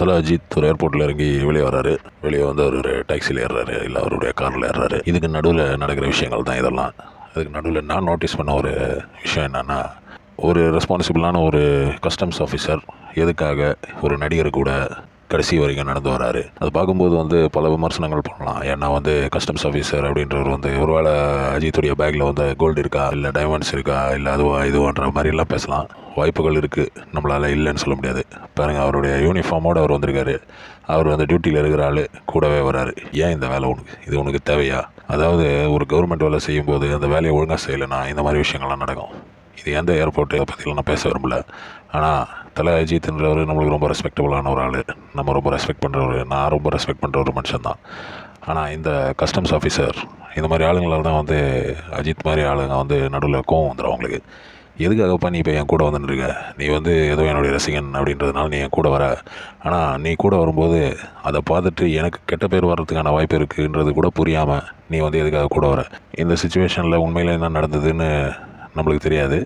தல அஜித் ஒரு ஏர்போர்ட்டில் இறங்கி வெளியே வராரு. வெளியே வந்து அவர் ஒரு டாக்ஸியில் ஏறுறாரு, இல்லை அவருடைய காரில் ஏறுறாரு. இதுக்கு நடுவில் நடக்கிற விஷயங்கள் தான் இதெல்லாம். அதுக்கு நடுவில் நான் நோட்டீஸ் பண்ண ஒரு விஷயம் என்னென்னா, ஒரு ரெஸ்பான்சிபிளான ஒரு கஸ்டம்ஸ் ஆஃபீஸர் எதுக்காக ஒரு நடிகர் கூட கடைசி வரைக்கும் நடந்து வராரு. அது பார்க்கும்போது வந்து பல விமர்சனங்கள் பண்ணலாம். ஏன்னா வந்து கஸ்டம்ஸ் ஆஃபீஸர் அப்படின்றவர் வந்து ஒருவேளை அஜித்துடைய பேக்கில் வந்து கோல்டு இருக்கா, இல்லை டைமண்ட்ஸ் இருக்கா, இல்லை இதுவான்ற மாதிரிலாம் பேசலாம். வாய்ப்புகள் இருக்குது, நம்மளால் இல்லைன்னு சொல்ல முடியாது. பாருங்கள், அவருடைய யூனிஃபார்மோடு அவர் வந்திருக்காரு. அவர் வந்து டியூட்டியில் இருக்கிற ஆள் கூடவே வராரு. ஏன் இந்த வேலை இது உனக்கு தேவையா? அதாவது ஒரு கவர்மெண்ட் வேலை செய்யும்போது அந்த வேலையை ஒழுங்காக செய்யலைன்னா இந்த மாதிரி விஷயங்கள்லாம் நடக்கும். இது எந்த ஏர்போர்ட்டு இதை பற்றிலாம் நான் பேச விரும்பல. ஆனால் தல அஜித்ன்றவர் நம்மளுக்கு ரொம்ப ரெஸ்பெக்டபுளான ஒரு ஆள், நம்ம ரொம்ப ரெஸ்பெக்ட் பண்ணுறவர், நான் ரொம்ப ரெஸ்பெக்ட் பண்ணுற ஒரு மனுஷன் தான். ஆனால் இந்த கஸ்டம்ஸ் ஆஃபீஸர் இந்த மாதிரி ஆளுங்களால் தான் வந்து அஜித் மாதிரி ஆளுங்க வந்து நடுவில் கோவம் வந்துடும் அவங்களுக்கு. எதுக்காகப்பா நீ இப்போ என் கூட வந்துட்டுருக்க? நீ வந்து ஏதோ என்னுடைய ரசிகன் அப்படின்றதுனால நீ என் கூட வர. ஆனால் நீ கூட வரும்போது அதை பார்த்துட்டு எனக்கு கெட்ட பேர் வர்றதுக்கான வாய்ப்பு இருக்குன்றது கூட புரியாமல் நீ வந்து எதுக்காக கூட வர? இந்த சுச்சுவேஷனில் உண்மையில் என்ன நடந்ததுன்னு நம்மளுக்கு தெரியாது.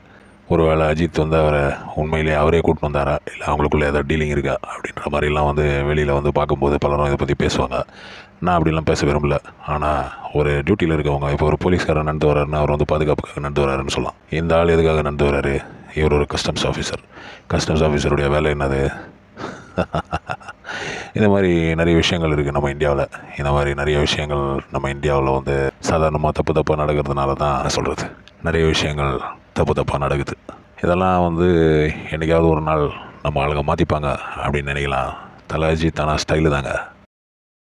ஒரு வேளை அஜித் வந்து அவரை உண்மையிலே அவரே கூட்டின்னு வந்தாரா, இல்லை அவங்களுக்குள்ளே ஏதாவது டீலிங் இருக்கா அப்படின்ற மாதிரிலாம் வந்து வெளியில் வந்து பார்க்கும்போது பலரும் இதை பற்றி பேசுவாங்க. நான் அப்படிலாம் பேச விரும்பல. ஆனால் ஒரு டியூட்டியில் இருக்கவங்க, இப்போ ஒரு போலீஸ்காரர் நடந்து வர்றாருன்னா அவர் வந்து பாதுகாப்புக்காக நடந்து வர்றாருன்னு சொல்லலாம். இந்த ஆள் எதுக்காக நடந்து வர்றாரு? இவர் ஒரு கஸ்டம்ஸ் ஆஃபீஸர். கஸ்டம்ஸ் ஆஃபீஸருடைய வேலை என்னது? இந்த மாதிரி நிறைய விஷயங்கள் இருக்குது நம்ம இந்தியாவில். இந்த மாதிரி நிறைய விஷயங்கள் நம்ம இந்தியாவில் வந்து சாதாரணமாக தப்பாக நடக்கிறதுனால தான் சொல்கிறது. நிறைய விஷயங்கள் தப்பாக நடக்குது. இதெல்லாம் வந்து என்றைக்காவது ஒரு நாள் நம்ம ஆளுங்க மாற்றிப்பாங்க அப்படின்னு நினைக்கலாம். தல அஜித் ஆனால் ஸ்டைலு தாங்க.